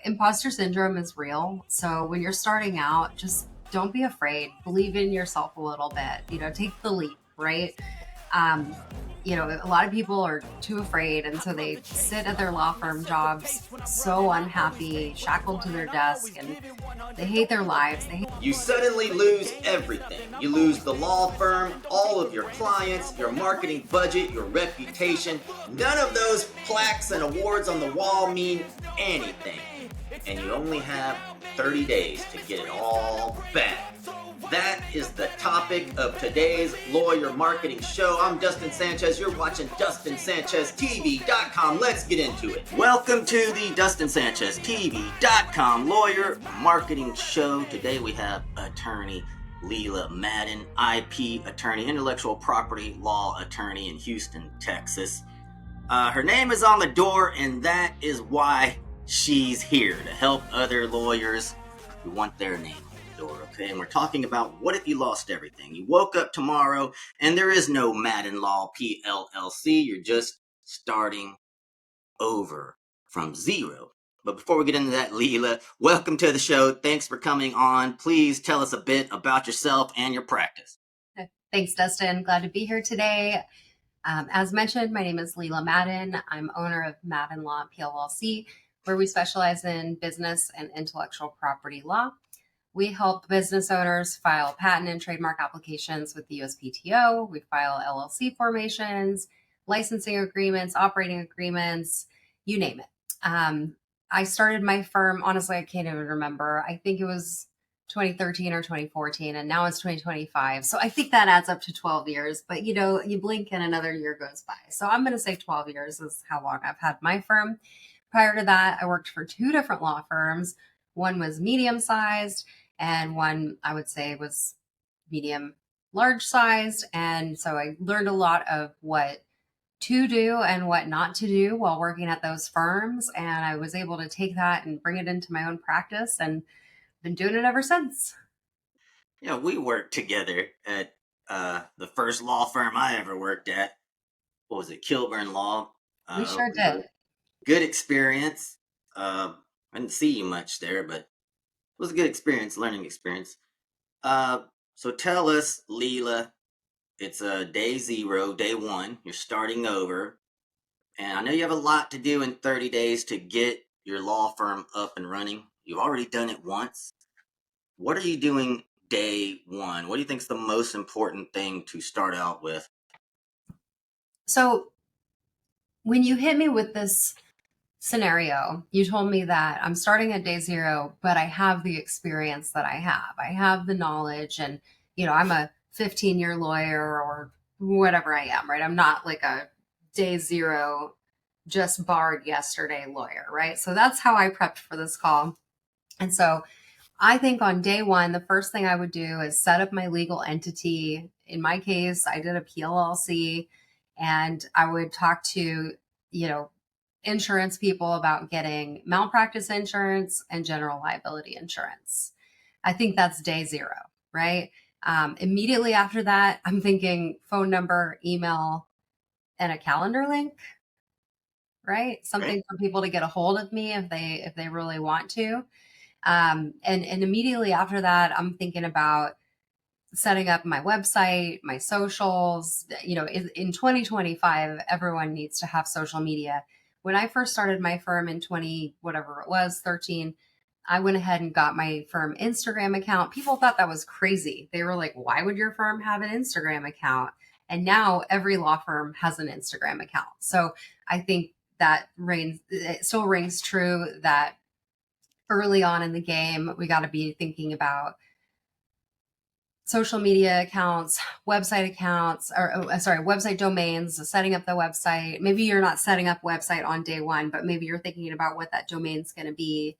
Imposter syndrome is real. So when you're starting out, just don't be afraid. Believe in yourself a little bit. Take the leap, right? Um, a lot of people are too afraid, and so they sit at their law firm jobs so unhappy, shackled to their desk, and they hate their lives. You suddenly lose everything. You lose the law firm, all of your clients, your marketing budget, your reputation. None of those plaques and awards on the wall mean anything. And you only have 30 days to get it all back. That is the topic of today's Lawyer Marketing Show. I'm Dustin Sanchez. You're watching DustinSanchezTV.com. Let's get into it. Welcome to the DustinSanchezTV.com Lawyer Marketing Show. Today we have attorney Leela Madan, IP attorney, intellectual property law attorney in Houston, Texas. Her name is on the door, and that is why she's here, to help other lawyers who want their name on the door, okay? And we're talking about, what if you lost everything? You woke up tomorrow and there is no Madan Law PLLC. You're just starting over from zero. But before we get into that, Leela, welcome to the show. Thanks for coming on. Please tell us a bit about yourself and your practice. Thanks, Dustin. Glad to be here today. As mentioned, my name is Leela Madan. I'm owner of Madan Law PLLC, where we specialize in business and intellectual property law. We help business owners file patent and trademark applications with the USPTO. We file LLC formations, licensing agreements, operating agreements, you name it. I started my firm, honestly, I can't even remember. I think it was 2013 or 2014, and now it's 2025. So I think that adds up to 12 years, but you blink and another year goes by. So I'm going to say 12 years is how long I've had my firm. Prior to that, I worked for two different law firms. One was medium sized, and one I would say was medium large sized. And so I learned a lot of what to do and what not to do while working at those firms. And I was able to take that and bring it into my own practice, and been doing it ever since. Yeah, we worked together at the first law firm I ever worked at. What was it? Kilburn Law. We sure did. Good experience. I didn't see you much there, but it was a good experience, learning experience. So tell us, Leela, it's day zero, day one. You're starting over. And I know you have a lot to do in 30 days to get your law firm up and running. You've already done it once. What are you doing day one? What do you think is the most important thing to start out with? So when you hit me with this scenario, you told me that I'm starting at day zero, but I have the experience that I have. I have the knowledge, and I'm a 15-year lawyer or whatever I am, right? I'm not like a day zero, just barred yesterday lawyer, right? So that's how I prepped for this call. And so I think on day one, the first thing I would do is set up my legal entity. In my case, I did a PLLC, and I would talk to, insurance people about getting malpractice insurance and general liability insurance. I think that's day zero, right? Immediately after that, I'm thinking phone number, email, and a calendar link, right? Something Right? for people to get a hold of me if they really want to. And immediately after that, I'm thinking about setting up my website, my socials. In 2025, everyone needs to have social media. When I first started my firm in 20, whatever it was, 13, I went ahead and got my firm Instagram account. People thought that was crazy. They were like, why would your firm have an Instagram account? And now every law firm has an Instagram account. So I think it still rings true that early on in the game, we got to be thinking about social media accounts, website domains, setting up the website. Maybe you're not setting up website on day one, but maybe you're thinking about what that domain's going to be,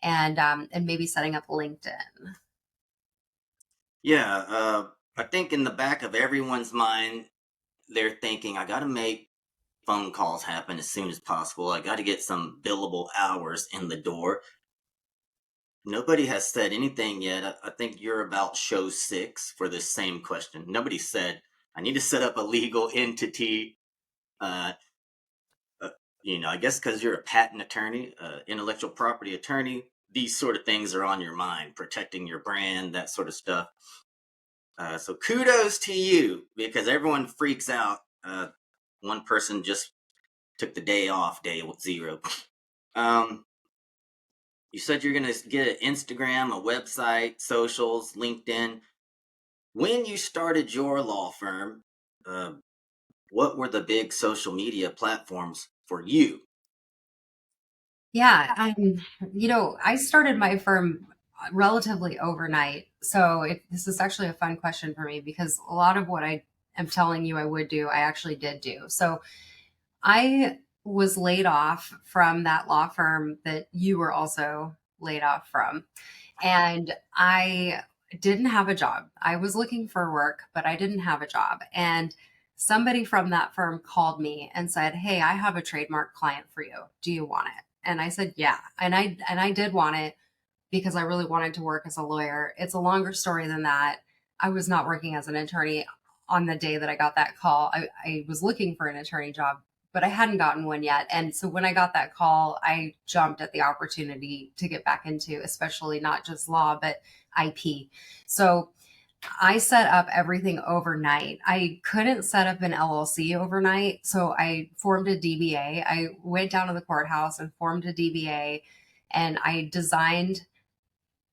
and maybe setting up LinkedIn. Yeah, I think in the back of everyone's mind, they're thinking, I got to make phone calls happen as soon as possible. I got to get some billable hours in the door. Nobody has said anything yet. I think you're about show 6 for this same question. Nobody said, I need to set up a legal entity. I guess because you're a patent attorney, intellectual property attorney, these sort of things are on your mind, protecting your brand, that sort of stuff. So kudos to you because everyone freaks out. One person just took the day off, day zero. Um, you said you're going to get an Instagram, a website, socials, LinkedIn. When you started your law firm, uh, what were the big social media platforms for you? Yeah, I started my firm relatively overnight. So this is actually a fun question for me because a lot of what I am telling you I would do, I actually did do. So I was laid off from that law firm that you were also laid off from. And I didn't have a job. I was looking for work, but I didn't have a job. And somebody from that firm called me and said, "Hey, I have a trademark client for you. Do you want it?" And I said, "Yeah." And I did want it because I really wanted to work as a lawyer. It's a longer story than that. I was not working as an attorney on the day that I got that call. I was looking for an attorney job, but I hadn't gotten one yet. And so when I got that call, I jumped at the opportunity to get back into, especially not just law, but IP. So I set up everything overnight. I couldn't set up an LLC overnight. So I formed a DBA. I went down to the courthouse and formed a DBA, and I designed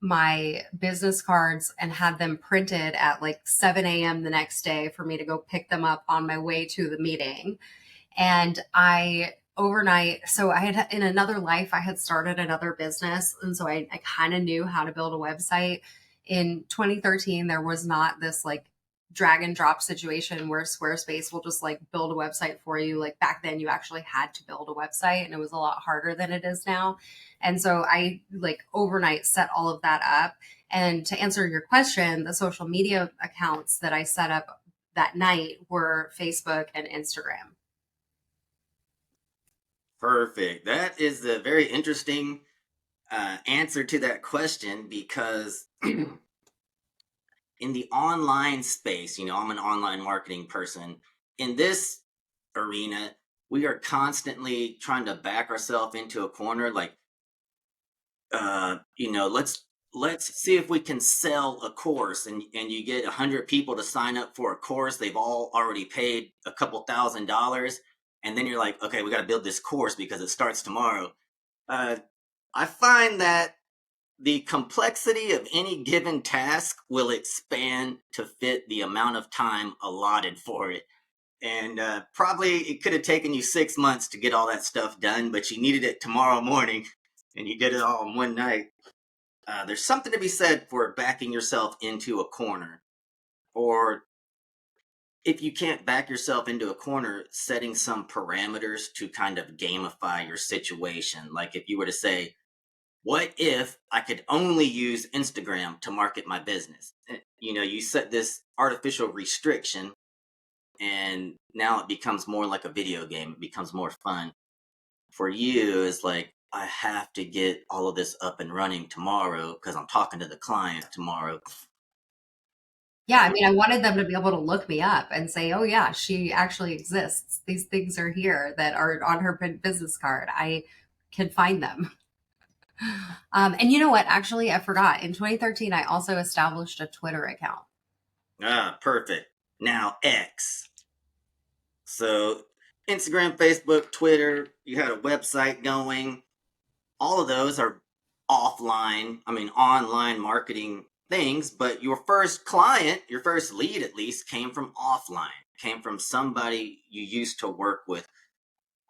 my business cards and had them printed at like 7 a.m. the next day for me to go pick them up on my way to the meeting. And I overnight, so I had in another life, I had started another business. And so I kind of knew how to build a website. In 2013, there was not this like drag and drop situation where Squarespace will just like build a website for you. Like back then, you actually had to build a website and it was a lot harder than it is now. And so I like overnight set all of that up. And to answer your question, the social media accounts that I set up that night were Facebook and Instagram. Perfect. That is a very interesting answer to that question because in the online space, I'm an online marketing person. In this arena, we are constantly trying to back ourselves into a corner. Like, let's see if we can sell a course, and you get 100 people to sign up for a course. They've all already paid a couple $1,000s, and then you're like, okay, we got to build this course because it starts tomorrow. Uh, I find that the complexity of any given task will expand to fit the amount of time allotted for it. And probably it could have taken you 6 months to get all that stuff done, but you needed it tomorrow morning and you did it all in one night. There's something to be said for backing yourself into a corner. Or if you can't back yourself into a corner, setting some parameters to kind of gamify your situation. Like if you were to say, what if I could only use Instagram to market my business? You set this artificial restriction, and now it becomes more like a video game. It becomes more fun. For you, it's like, I have to get all of this up and running tomorrow because I'm talking to the client tomorrow. Yeah, I mean, I wanted them to be able to look me up and say, "Oh yeah, she actually exists. These things are here that are on her business card. I can find them." And you know what? Actually, I forgot. In 2013, I also established a Twitter account. Perfect. Now, X. So, Instagram, Facebook, Twitter, you had a website going. All of those are online marketing things, but your first client, your first lead at least, came from offline, came from somebody you used to work with.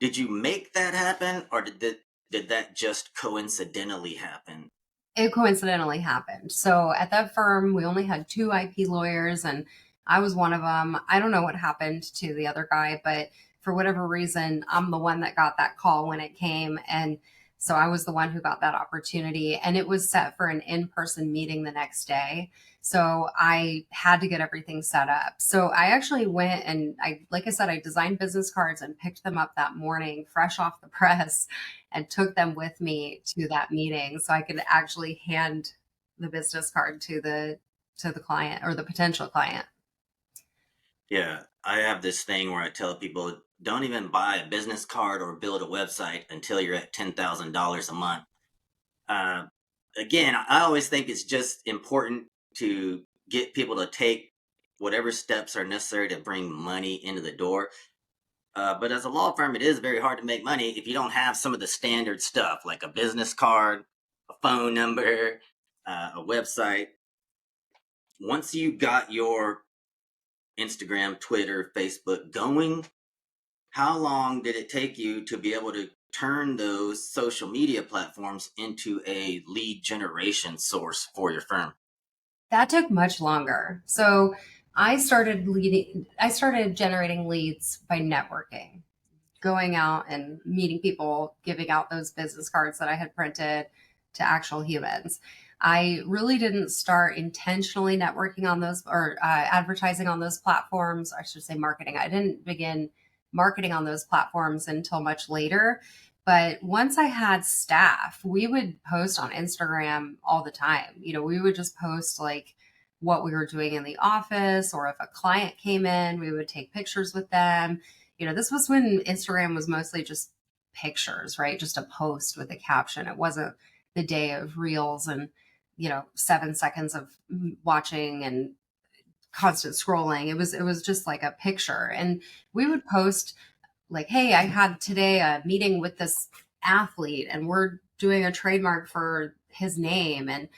Did you make that happen, or did that just coincidentally happen? It coincidentally happened. So at that firm, we only had two IP lawyers, and I was one of them. I don't know what happened to the other guy, but for whatever reason, I'm the one that got that call when it came. And so I was the one who got that opportunity, and it was set for an in person meeting the next day. So I had to get everything set up. So I actually went and like I said, I designed business cards and picked them up that morning, fresh off the press, and took them with me to that meeting so I could actually hand the business card to the client or the potential client. Yeah, I have this thing where I tell people Don't even buy a business card or build a website until you're at $10,000 a month. Uh, Again, I always think it's just important to get people to take whatever steps are necessary to bring money into the door. But as a law firm, it is very hard to make money if you don't have some of the standard stuff like a business card, a phone number, a website. Once you got your Instagram, Twitter, Facebook going, how long did it take you to be able to turn those social media platforms into a lead generation source for your firm? That took much longer. So I started generating leads by networking, going out and meeting people, giving out those business cards that I had printed to actual humans. I really didn't start intentionally networking on those or advertising on those platforms. I should say marketing. I didn't begin marketing on those platforms until much later. But once I had staff, we would post on Instagram all the time. We would just post like what we were doing in the office, or if a client came in, we would take pictures with them. This was when Instagram was mostly just pictures, right? Just a post with a caption. It wasn't the day of reels and, 7 seconds of watching and constant scrolling. It was just like a picture. And we would post like, hey, I had today a meeting with this athlete and we're doing a trademark for his name. And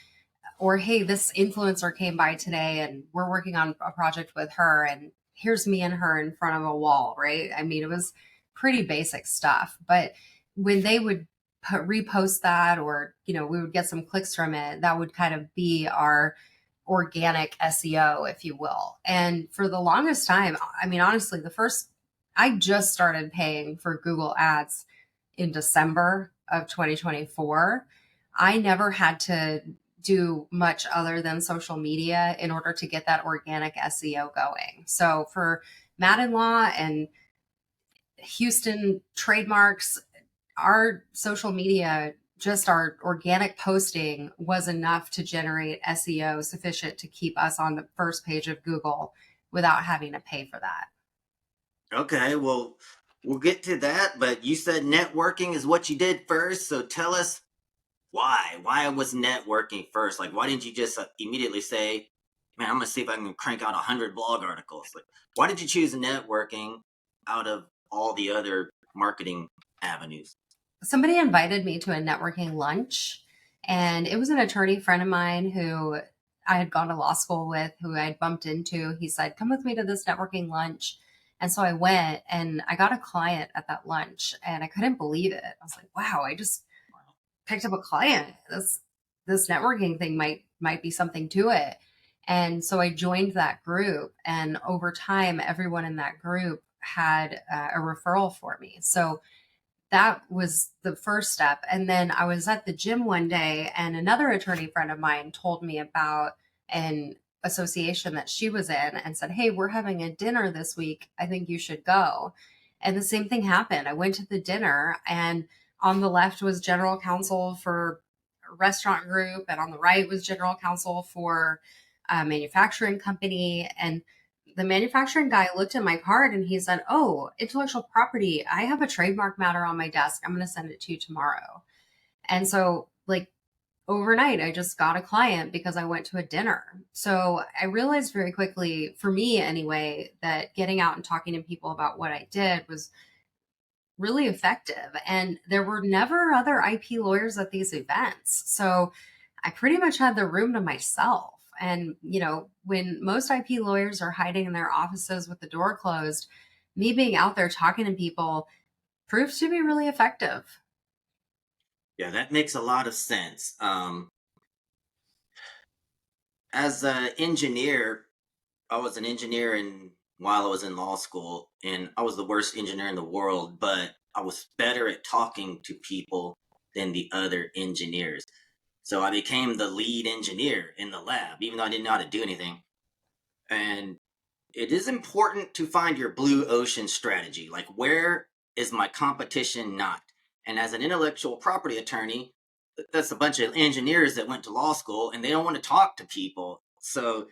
or hey, this influencer came by today and we're working on a project with her, and here's me and her in front of a wall, right? I mean, it was pretty basic stuff. But when they would repost that, or we would get some clicks from it, that would kind of be our organic SEO, if you will. And for the longest time, I mean, honestly, I just started paying for Google ads in December of 2024. I never had to do much other than social media in order to get that organic SEO going. So for Madan Law and Houston trademarks, our social media, just our organic posting, was enough to generate SEO sufficient to keep us on the first page of Google without having to pay for that. Okay, well, we'll get to that, but you said networking is what you did first, so tell us why. Why was networking first? Like, why didn't you just immediately say, man, I'm going to see if I can crank out 100 blog articles? Like, why did you choose networking out of all the other marketing avenues? Somebody invited me to a networking lunch, and it was an attorney friend of mine who I had gone to law school with, who I had bumped into. He said, come with me to this networking lunch. And so I went and I got a client at that lunch, and I couldn't believe it. I was like, wow, I just picked up a client. This networking thing might be something to it. And so I joined that group, and over time, everyone in that group had a referral for me. So that was the first step. And then I was at the gym one day, and another attorney friend of mine told me about an association that she was in and said, hey, we're having a dinner this week. I think you should go. And the same thing happened. I went to the dinner, and on the left was general counsel for a restaurant group, and on the right was general counsel for a manufacturing company. And the manufacturing guy looked at my card and he said, oh, intellectual property. I have a trademark matter on my desk. I'm going to send it to you tomorrow. And so, like, overnight, I just got a client because I went to a dinner. So I realized very quickly, for me anyway, that getting out and talking to people about what I did was really effective. And there were never other IP lawyers at these events. So I pretty much had the room to myself. And, when most IP lawyers are hiding in their offices with the door closed, me being out there talking to people proved to be really effective. Yeah, that makes a lot of sense. As an engineer, I was an engineer while I was in law school, and I was the worst engineer in the world, but I was better at talking to people than the other engineers. So I became the lead engineer in the lab, even though I didn't know how to do anything. And it is important to find your blue ocean strategy. Like, where is my competition not? And as an intellectual property attorney, that's a bunch of engineers that went to law school and they don't want to talk to people. So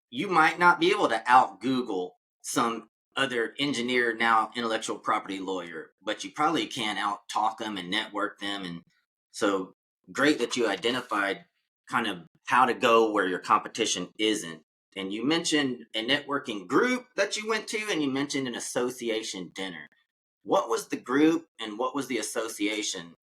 you might not be able to out Google some other engineer, now intellectual property lawyer, but you probably can't out talk them and network them. And so great that you identified kind of how to go where your competition isn't. And you mentioned a networking group that you went to, and you mentioned an association dinner. What was the group and what was the association,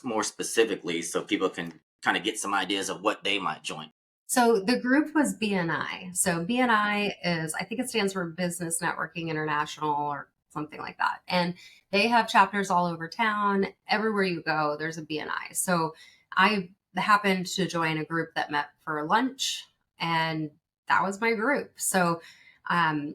more specifically, so people can kind of get some ideas of what they might join? So the group was BNI. So BNI is, I think it stands for Business Networking International or something like that. And they have chapters all over town. Everywhere you go, there's a BNI. So I happened to join a group that met for lunch, and that was my group. So um,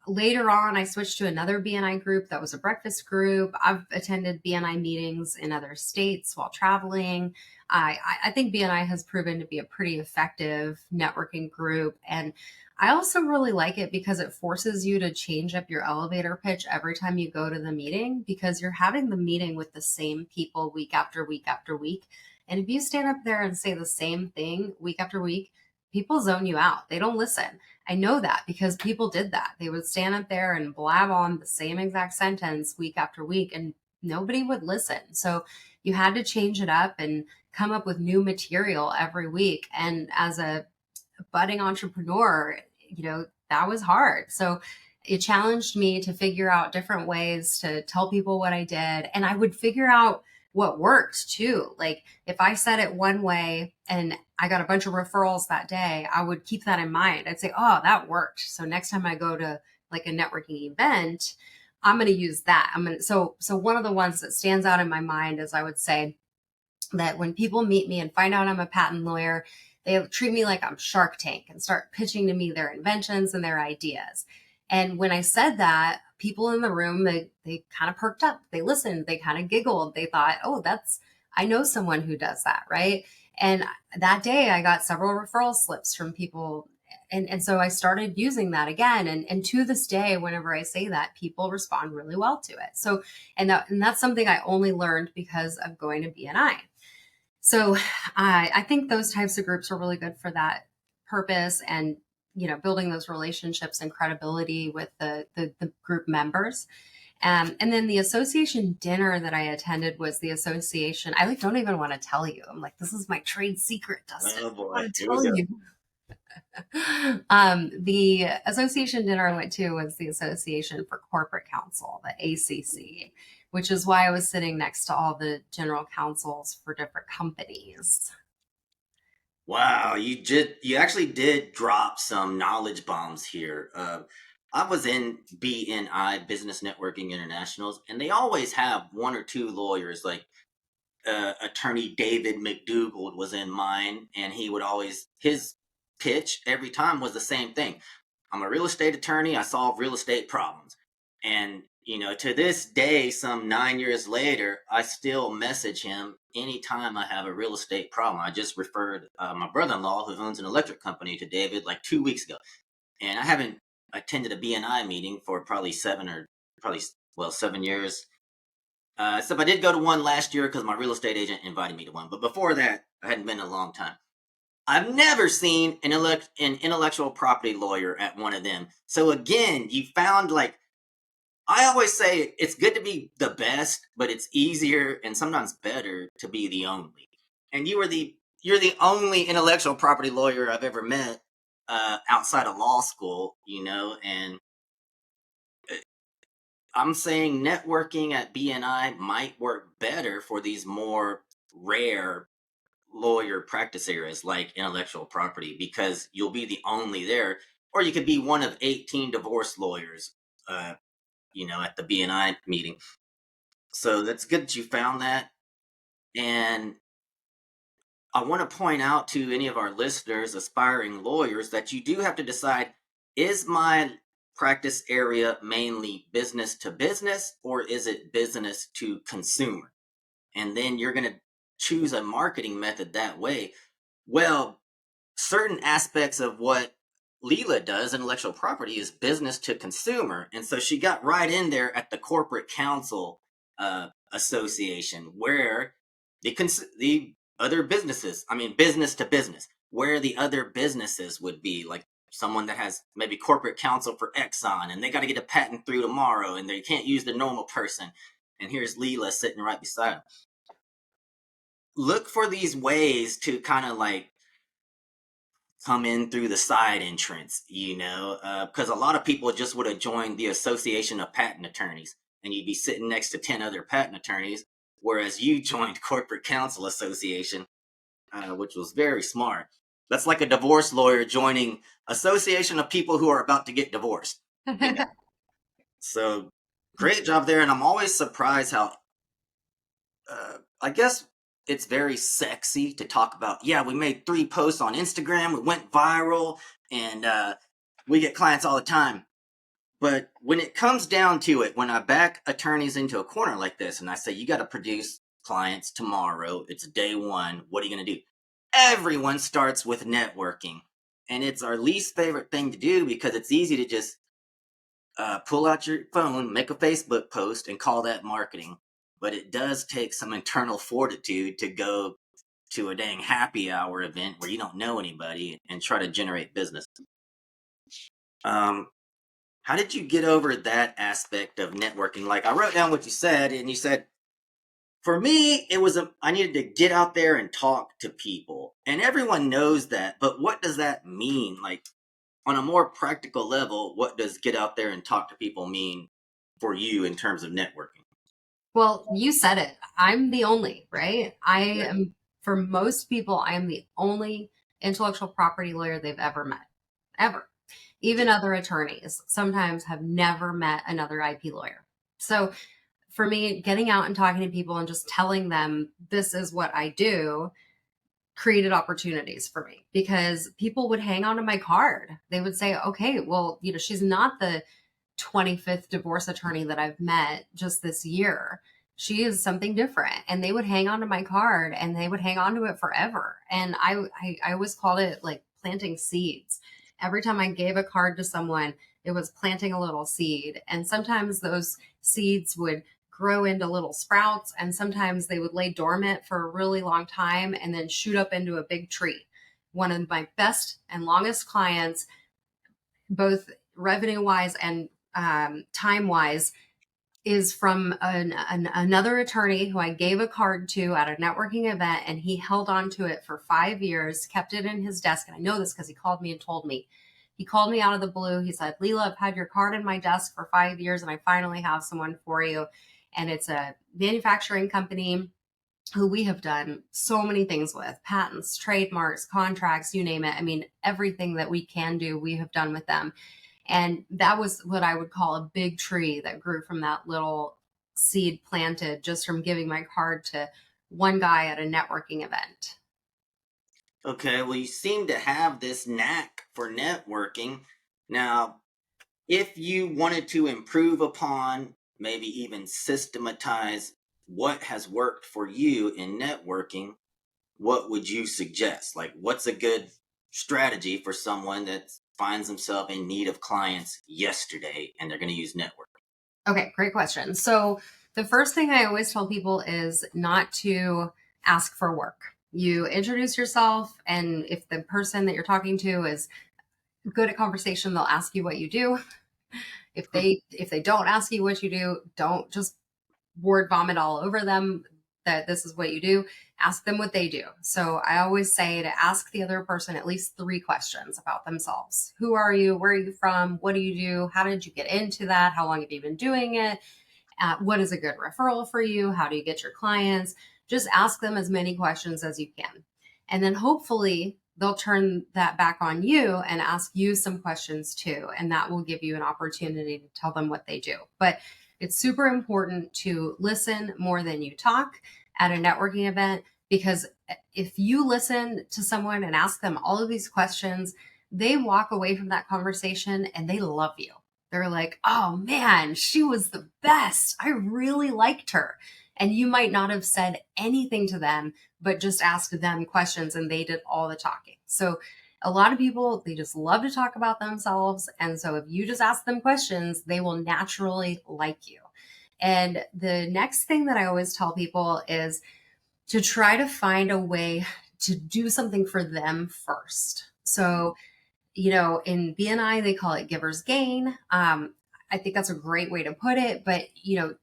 later on, I switched to another BNI group that was a breakfast group. I've attended BNI meetings in other states while traveling. I think BNI has proven to be a pretty effective networking group. And I also really like it because it forces you to change up your elevator pitch every time you go to the meeting, because you're having the meeting with the same people week after week after week. And if you stand up there and say the same thing week after week, people zone you out. They don't listen. I know that because people did that. They would stand up there and blab on the same exact sentence week after week, and nobody would listen. So you had to change it up and come up with new material every week. And as a budding entrepreneur, that was hard. So it challenged me to figure out different ways to tell people what I did. And I would figure out what worked too. Like if I said it one way and I got a bunch of referrals that day, I would keep that in mind. I'd say, oh, that worked. So next time I go to like a networking event, I'm going to use that. So one of the ones that stands out in my mind is, I would say that when people meet me and find out I'm a patent lawyer, they treat me like I'm Shark Tank and start pitching to me their inventions and their ideas. And when I said that, people in the room, they kind of perked up. They listened. They kind of giggled. They thought, oh, I know someone who does that, right? And that day I got several referral slips from people. And so I started using that again. And to this day, whenever I say that, people respond really well to it. So, and that's something I only learned because of going to BNI. So I think those types of groups are really good for that purpose, and building those relationships and credibility with the group members. And then the association dinner that I attended was the association. I don't even want to tell you. I'm like, this is my trade secret, Dustin. Oh I boy, want to here we tell go. you. The association dinner I went to was the Association for Corporate Counsel, the ACC, which is why I was sitting next to all the general counsels for different companies. Wow, you actually did drop some knowledge bombs here. I was in BNI, Business Networking Internationals, and they always have one or two lawyers. Like attorney David McDougald was in mine, and he would always, his pitch every time was the same thing. I'm a real estate attorney. I solve real estate problems. And, to this day, some 9 years later, I still message him anytime I have a real estate problem. I just referred my brother in law, who owns an electric company, to David like 2 weeks ago. And I haven't attended a BNI meeting for probably 7 years. Except I did go to one last year because my real estate agent invited me to one. But before that, I hadn't been in a long time. I've never seen an intellectual property lawyer at one of them. So again, you found, like, I always say it's good to be the best, but it's easier and sometimes better to be the only. And you're the only intellectual property lawyer I've ever met outside of law school, and I'm saying networking at BNI might work better for these more rare lawyer practice areas like intellectual property, because you'll be the only there, or you could be one of 18 divorce lawyers, at the BNI meeting. So that's good that you found that. And I want to point out to any of our listeners, aspiring lawyers, that you do have to decide, is my practice area mainly business to business, or is it business to consumer? And then you're going to choose a marketing method that way. Well, certain aspects of what Leela does, intellectual property, is business to consumer. And so she got right in there at the corporate counsel association, where the other business to business, where the other businesses would be, like someone that has maybe corporate counsel for Exxon and they got to get a patent through tomorrow and they can't use the normal person. And here's Leela sitting right beside him. Look for these ways to kind of like come in through the side entrance, because a lot of people just would have joined the Association of Patent Attorneys and you'd be sitting next to 10 other patent attorneys, whereas you joined Corporate Counsel Association, which was very smart. That's like a divorce lawyer joining Association of People Who Are About to Get Divorced. So great job there. And I'm always surprised how, I guess it's very sexy to talk about, yeah, we made 3 posts on Instagram, we went viral, and we get clients all the time. But when it comes down to it, when I back attorneys into a corner like this and I say, you got to produce clients tomorrow, it's day one, what are you going to do? Everyone starts with networking. And it's our least favorite thing to do because it's easy to just pull out your phone, make a Facebook post, and call that marketing. But it does take some internal fortitude to go to a dang happy hour event where you don't know anybody and try to generate business. How did you get over that aspect of networking? Like, I wrote down what you said, and you said, for me, it was I needed to get out there and talk to people. And everyone knows that, but what does that mean? Like, on a more practical level, what does get out there and talk to people mean for you in terms of networking? Well, you said it. I'm the only, right? I Yeah. am, for most people, I am the only intellectual property lawyer they've ever met, ever. Even Yeah. other attorneys sometimes have never met another IP lawyer. So for me, getting out and talking to people and just telling them this is what I do created opportunities for me because people would hang on to my card. They would say, okay, well, she's not the 25th divorce attorney that I've met just this year. She is something different. And they would hang on to my card and they would hang on to it forever. And I always called it like planting seeds. Every time I gave a card to someone, it was planting a little seed. And sometimes those seeds would grow into little sprouts, and sometimes they would lay dormant for a really long time and then shoot up into a big tree. One of my best and longest clients, both revenue wise and time wise, is from another attorney who I gave a card to at a networking event, and he held on to it for 5 years, kept it in his desk. And I know this because he called me and told me. He called me out of the blue. He said, Leela, I've had your card in my desk for 5 years and I finally have someone for you. And it's a manufacturing company who we have done so many things with: patents, trademarks, contracts, you name it. I mean, everything that we can do, we have done with them. And that was what I would call a big tree that grew from that little seed planted just from giving my card to one guy at a networking event. Okay, well, you seem to have this knack for networking. Now, if you wanted to improve upon, maybe even systematize what has worked for you in networking, what would you suggest? Like, what's a good strategy for someone that finds themselves in need of clients yesterday and they're going to use network? Okay, great question. So, the first thing I always tell people is not to ask for work. You introduce yourself, and if the person that you're talking to is good at conversation, they'll ask you what you do. If they don't ask you what you do, don't just word vomit all over them that this is what you do. Ask them what they do. So I always say to ask the other person at least 3 questions about themselves. Who are you? Where are you from? What do you do? How did you get into that? How long have you been doing it? What is a good referral for you? How do you get your clients? Just ask them as many questions as you can. And then hopefully they'll turn that back on you and ask you some questions too. And that will give you an opportunity to tell them what they do. But it's super important to listen more than you talk at a networking event, because if you listen to someone and ask them all of these questions, they walk away from that conversation and they love you. They're like, oh man, she was the best. I really liked her. And you might not have said anything to them, but just asked them questions and they did all the talking. So a lot of people, they just love to talk about themselves. And so if you just ask them questions, they will naturally like you. And the next thing that I always tell people is to try to find a way to do something for them first. So In BNI, they call it giver's gain. I think that's a great way to put it, but,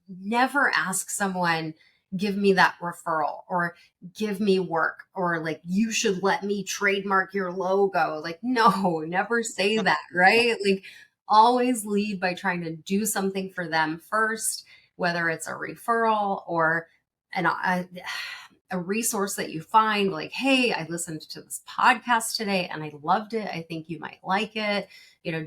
never ask someone, give me that referral or give me work or like, you should let me trademark your logo. Like, no, never say that, right? Like, always lead by trying to do something for them first, whether it's a referral or a resource that you find like, hey, I listened to this podcast today and I loved it. I think you might like it.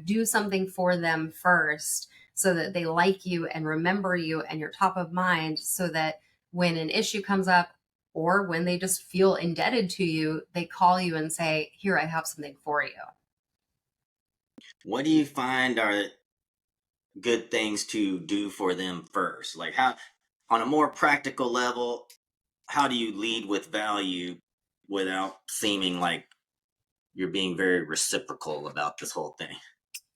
Do something for them first so that they like you and remember you and you're top of mind so that when an issue comes up or when they just feel indebted to you, they call you and say, here, I have something for you. What do you find are good things to do for them first? Like, how, on a more practical level, how do you lead with value without seeming like you're being very reciprocal about this whole thing?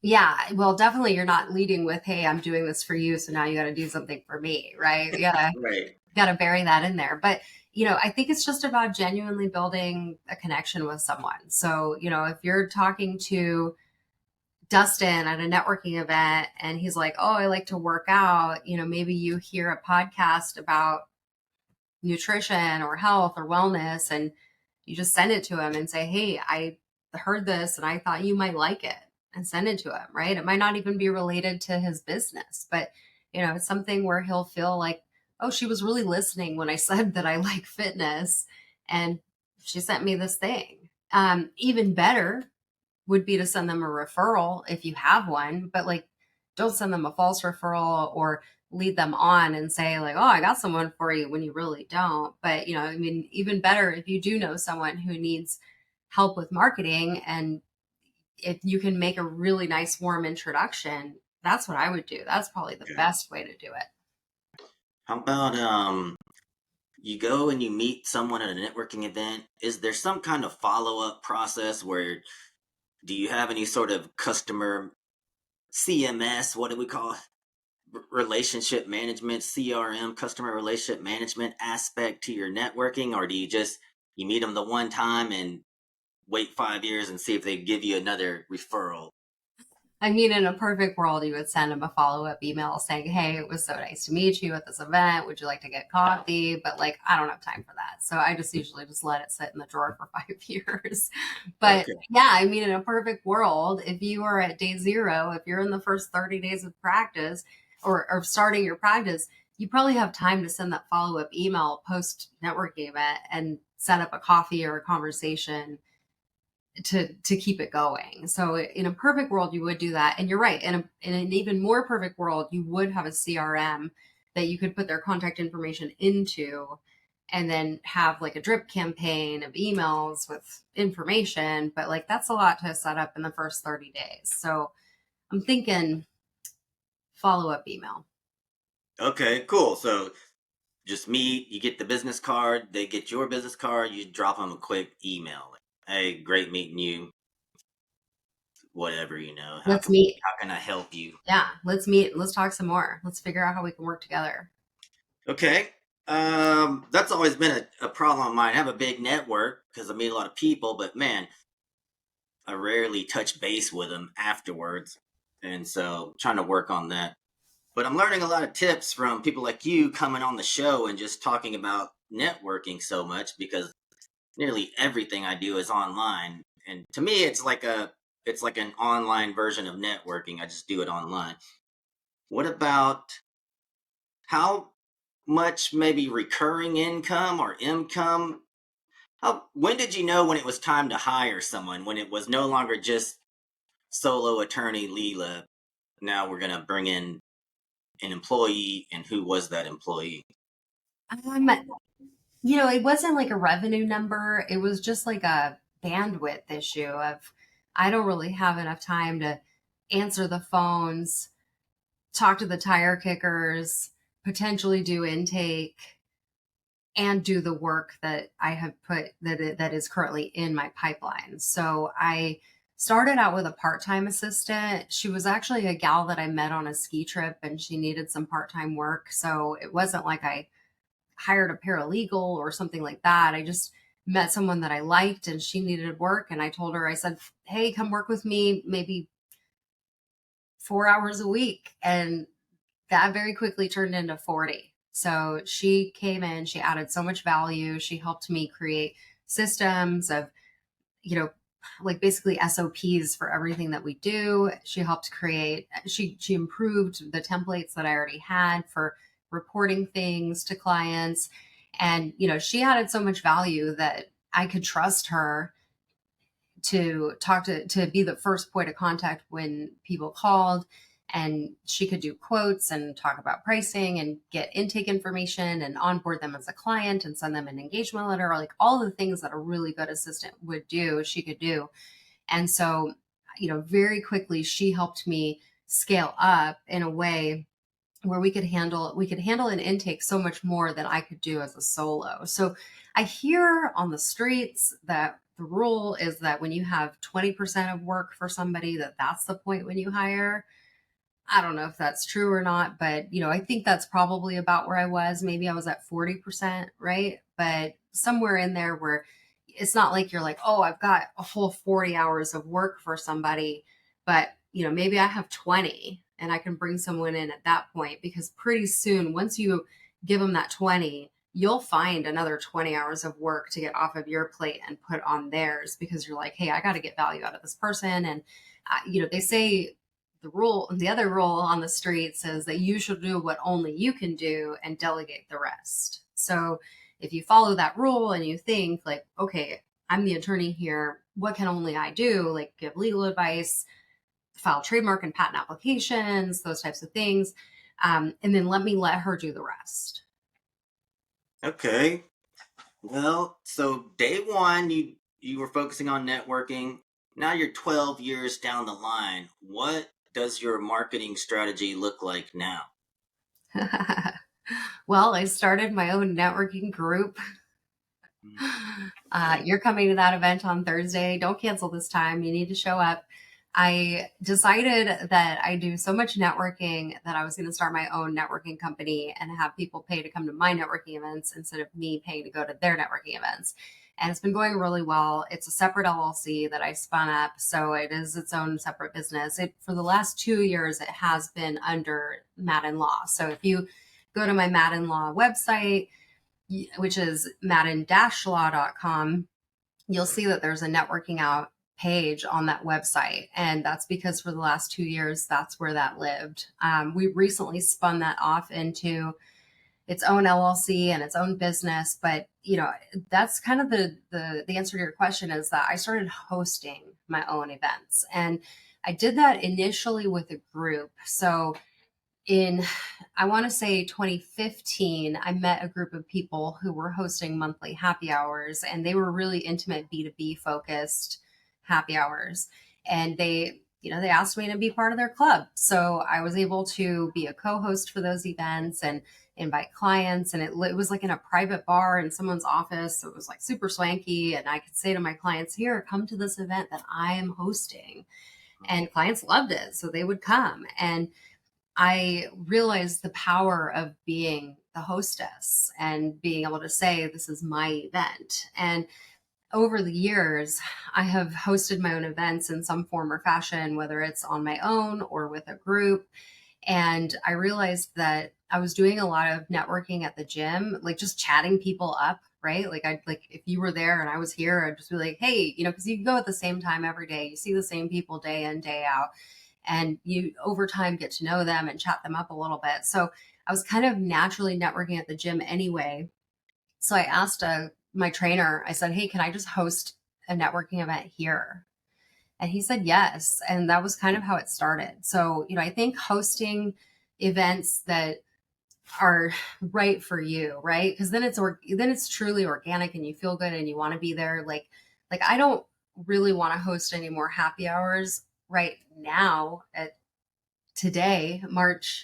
Yeah, well, definitely you're not leading with, hey, I'm doing this for you, so now you got to do something for me, right? Right. Got to bury that in there. But, I think it's just about genuinely building a connection with someone. So, if you're talking to Dustin at a networking event and he's like, oh, I like to work out, maybe you hear a podcast about nutrition or health or wellness and you just send it to him and say, hey, I heard this and I thought you might like it, and send it to him, right? It might not even be related to his business, but it's something where he'll feel like, oh, she was really listening when I said that I like fitness and she sent me this thing. Even better would be to send them a referral if you have one, but like, don't send them a false referral or lead them on and say like, oh, I got someone for you when you really don't. But, even better if you do know someone who needs help with marketing, and if you can make a really nice warm introduction, that's what I would do. That's probably the Okay. best way to do it. How about you go and you meet someone at a networking event? Is there some kind of follow-up process where do you have any sort of customer CMS, what do we call it? Relationship management, CRM, customer relationship management aspect to your networking, or do you just you meet them the one time and wait 5 years and see if they give you another referral? I mean, in a perfect world, you would send them a follow up email saying, hey, it was so nice to meet you at this event. Would you like to get coffee? But like, I don't have time for that. So I just usually just let it sit in the drawer for 5 years. But Okay. yeah, I mean, in a perfect world, if you are at day zero, if you're in the first 30 days of practice or starting your practice, you probably have time to send that follow up email post networking event and set up a coffee or a conversation to keep it going. So in a perfect world, you would do that. And you're right. In an even more perfect world, you would have a CRM that you could put their contact information into and then have like a drip campaign of emails with information. But like that's a lot to set up in the first 30 days. So I'm thinking follow up email. Okay, cool. So just meet, you get the business card, they get your business card, you drop them a quick email. Like, hey, great meeting you. Whatever, Let's meet. how can I help you? Yeah, let's meet. Let's talk some more. Let's figure out how we can work together. Okay. That's always been a problem of mine. I have a big network because I meet a lot of people, but man, I rarely touch base with them afterwards. And so trying to work on that. But I'm learning a lot of tips from people like you coming on the show and just talking about networking so much because nearly everything I do is online. And to me it's like an online version of networking. I just do it online. What about how much maybe recurring income or income? How when did you know when it was time to hire someone? When it was no longer just solo attorney Leela. Now we're gonna bring in an employee, and who was that employee? Um, it wasn't like a revenue number. It was just like a bandwidth issue of I don't really have enough time to answer the phones, talk to the tire kickers, potentially do intake, and do the work that I have put that is currently in my pipeline. So I started out with a part-time assistant. She was actually a gal that I met on a ski trip and she needed some part-time work. So it wasn't like I hired a paralegal or something like that. I just met someone that I liked and she needed work. And I told her, I said, hey, come work with me maybe 4 hours a week. And that very quickly turned into 40. So she came in, she added so much value. She helped me create systems of, you know, like basically SOPs for everything that we do. She helped create, she improved the templates that I already had for reporting things to clients. And, she added so much value that I could trust her to talk to be the first point of contact when people called, and she could do quotes and talk about pricing and get intake information and onboard them as a client and send them an engagement letter, like all the things that a really good assistant would do, she could do. And so, very quickly she helped me scale up in a way where we could handle an intake so much more than I could do as a solo. So I hear on the streets that the rule is that when you have 20% of work for somebody, that's the point when you hire. I don't know if that's true or not, but I think that's probably about where I was. Maybe I was at 40%, right? But somewhere in there where it's not like you're like, oh, I've got a whole 40 hours of work for somebody, but maybe I have 20 and I can bring someone in at that point, because pretty soon, once you give them that 20, you'll find another 20 hours of work to get off of your plate and put on theirs, because you're like, hey, I got to get value out of this person. And they say the other rule on the street says that you should do what only you can do and delegate the rest. So if you follow that rule and you think like, okay, I'm the attorney here, what can only I do? Like give legal advice, file trademark and patent applications, those types of things. And then let her do the rest. Okay. Well, so day one, you were focusing on networking. Now you're 12 years down the line. What does your marketing strategy look like now? Well, I started my own networking group. Okay. You're coming to that event on Thursday. Don't cancel this time. You need to show up. I decided that I do so much networking that I was going to start my own networking company and have people pay to come to my networking events instead of me paying to go to their networking events. And it's been going really well. It's a separate LLC that I spun up, so it is its own separate business. For the last 2 years, it has been under Madan Law. So if you go to my Madan Law website, which is madan-law.com, you'll see that there's a networking out page on that website. And that's because for the last 2 years, that's where that lived. We recently spun that off into its own LLC and its own business. But, that's kind of the answer to your question, is that I started hosting my own events. And I did that initially with a group. So in, I want to say 2015, I met a group of people who were hosting monthly happy hours, and they were really intimate B2B focused happy hours. And they asked me to be part of their club. So I was able to be a co-host for those events and invite clients. And it was like in a private bar in someone's office. So it was like super swanky. And I could say to my clients, here, come to this event that I am hosting. And clients loved it. So they would come. And I realized the power of being the hostess and being able to say, this is my event. And over the years, I have hosted my own events in some form or fashion, whether it's on my own or with a group. And I realized that I was doing a lot of networking at the gym, like just chatting people up, right? Like if you were there and I was here, I'd just be like, hey, because you go at the same time every day, you see the same people day in, day out, and you over time get to know them and chat them up a little bit. So I was kind of naturally networking at the gym anyway. So I asked my trainer, I said, hey, can I just host a networking event here? And he said yes. And that was kind of how it started. So, I think hosting events that are right for you, right? Because then it's truly organic and you feel good and you want to be there. Like I don't really want to host any more happy hours right now at today,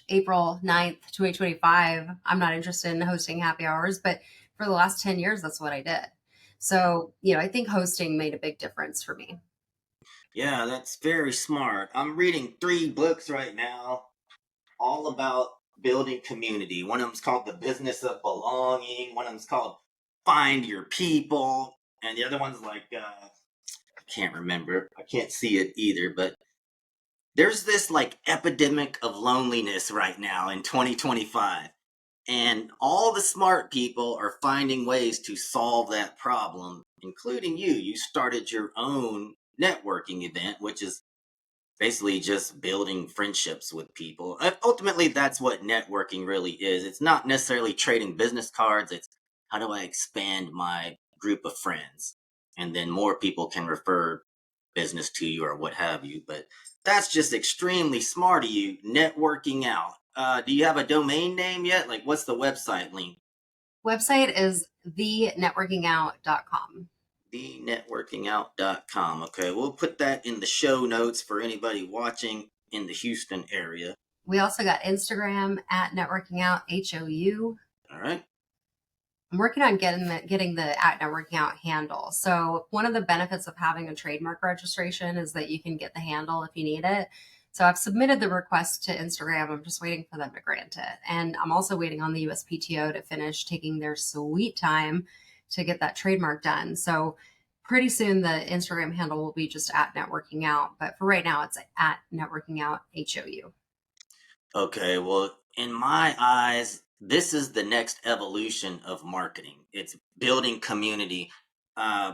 April 9th, 2025. I'm not interested in hosting happy hours, but for the last 10 years, that's what I did. So, I think hosting made a big difference for me. Yeah, that's very smart. I'm reading 3 books right now, all about building community. One of them's called The Business of Belonging. One of them's called Find Your People. and the other one's like I can't remember. I can't see it either, but there's this like epidemic of loneliness right now in 2025. And all the smart people are finding ways to solve that problem, including you. You started your own networking event, which is basically just building friendships with people. Ultimately, that's what networking really is. It's not necessarily trading business cards, it's how do I expand my group of friends? And then more people can refer business to you or what have you. But that's just extremely smart of you, networking out. Do you have a domain name yet? Like, what's the website link? Website is thenetworkingout.com. thenetworkingout.com. Okay, we'll put that in the show notes for anybody watching in the Houston area. We also got Instagram at networkingout, HOU. All right. I'm working on getting the at networking out handle. So one of the benefits of having a trademark registration is that you can get the handle if you need it. So I've submitted the request to Instagram. I'm just waiting for them to grant it. And I'm also waiting on the USPTO to finish taking their sweet time to get that trademark done. So pretty soon the Instagram handle will be just at networking out. But for right now, it's at networking out, HOU. Okay, well, in my eyes, this is the next evolution of marketing. It's building community. Uh,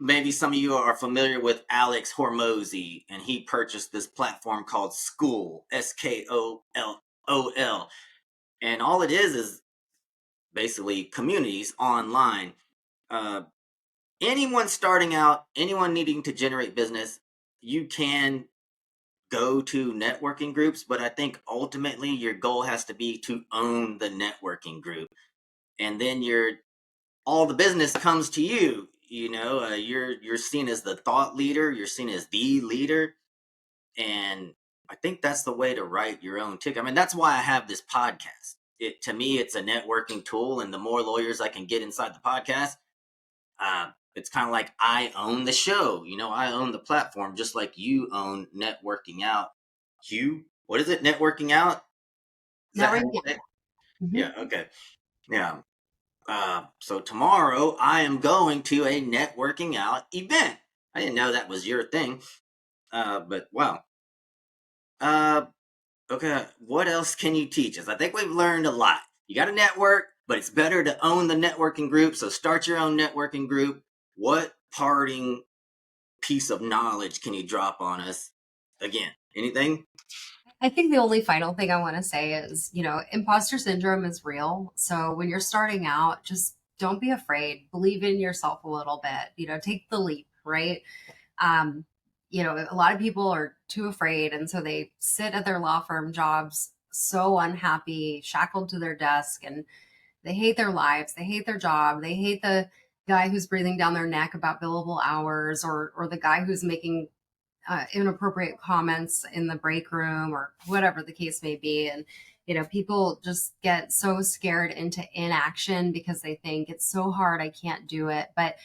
Maybe some of you are familiar with Alex Hormozy, and he purchased this platform called School, Skoll. And all it is basically communities online. Uh, Anyone starting out, anyone needing to generate business, you can go to networking groups, but I think ultimately your goal has to be to own the networking group. And then all the business comes to you. You're seen as the thought leader, you're seen as the leader. And I think that's the way to write your own ticket. I mean, that's why I have this podcast. To me, it's a networking tool, and the more lawyers I can get inside the podcast, it's kind of like I own the show. I own the platform, just like you own networking out. What is it? Networking out? Is that how Networking. you say it? Mhm. Yeah. Okay. Yeah. So tomorrow I am going to a networking out event. I didn't know that was your thing. But wow. Uh, okay. What else can you teach us? I think we've learned a lot. You got to network, but it's better to own the networking group. So start your own networking group. What parting piece of knowledge can you drop on us? Again, anything? I think the only final thing I want to say is, imposter syndrome is real. So when you're starting out, just don't be afraid. Believe in yourself a little bit. Take the leap, right? Um, a lot of people are too afraid. And so they sit at their law firm jobs so unhappy, shackled to their desk, and they hate their lives. They hate their job. They hate the guy who's breathing down their neck about billable hours, or the guy who's making inappropriate comments in the break room, or whatever the case may be. And, people just get so scared into inaction because they think it's so hard, I can't do it. But,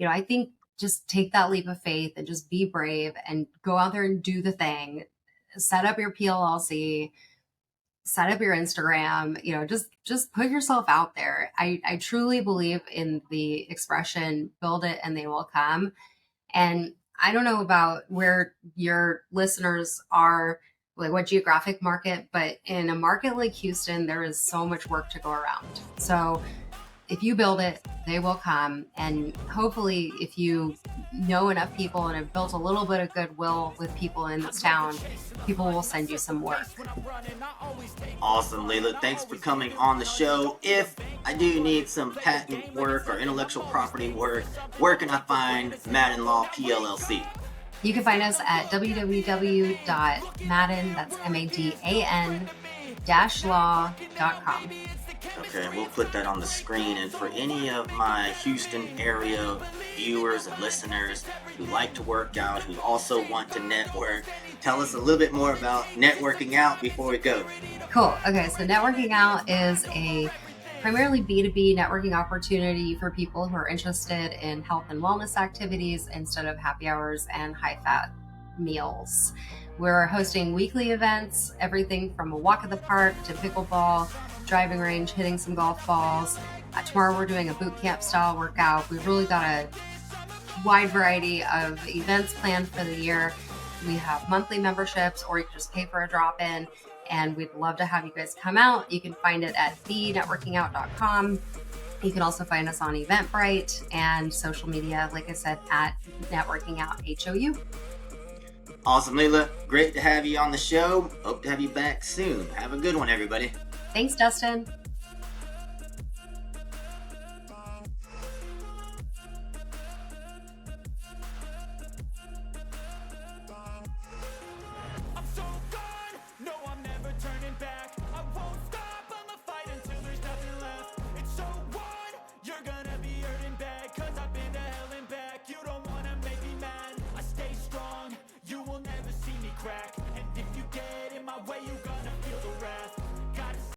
I think just take that leap of faith and just be brave and go out there and do the thing. Set up your PLLC, set up your Instagram, just put yourself out there. I truly believe in the expression, build it and they will come. And I don't know about where your listeners are, like what geographic market, but in a market like Houston, there is so much work to go around. So if you build it, they will come. And hopefully, if you know enough people and have built a little bit of goodwill with people in this town, people will send you some work. Awesome, Leela. Thanks for coming on the show. If I do need some patent work or intellectual property work, where can I find Madan Law PLLC? You can find us at www.madan, that's MADAN, law.com. Okay, we'll put that on the screen. And for any of my Houston area viewers and listeners who like to work out, who also want to network, tell us a little bit more about networking out before we go. Cool. Okay, so networking out is a primarily B2B networking opportunity for people who are interested in health and wellness activities instead of happy hours and high fat meals. We're hosting weekly events, everything from a walk at the park to pickleball, driving range, hitting some golf balls. Tomorrow we're doing a boot camp style workout. We've really got a wide variety of events planned for the year. We have monthly memberships, or you can just pay for a drop-in, and we'd love to have you guys come out. You can find it at thenetworkingout.com. You can also find us on Eventbrite and social media, like I said, at Networking Out HOU. Awesome, Leela. Great to have you on the show. Hope to have you back soon. Have a good one, everybody. Thanks, Dustin.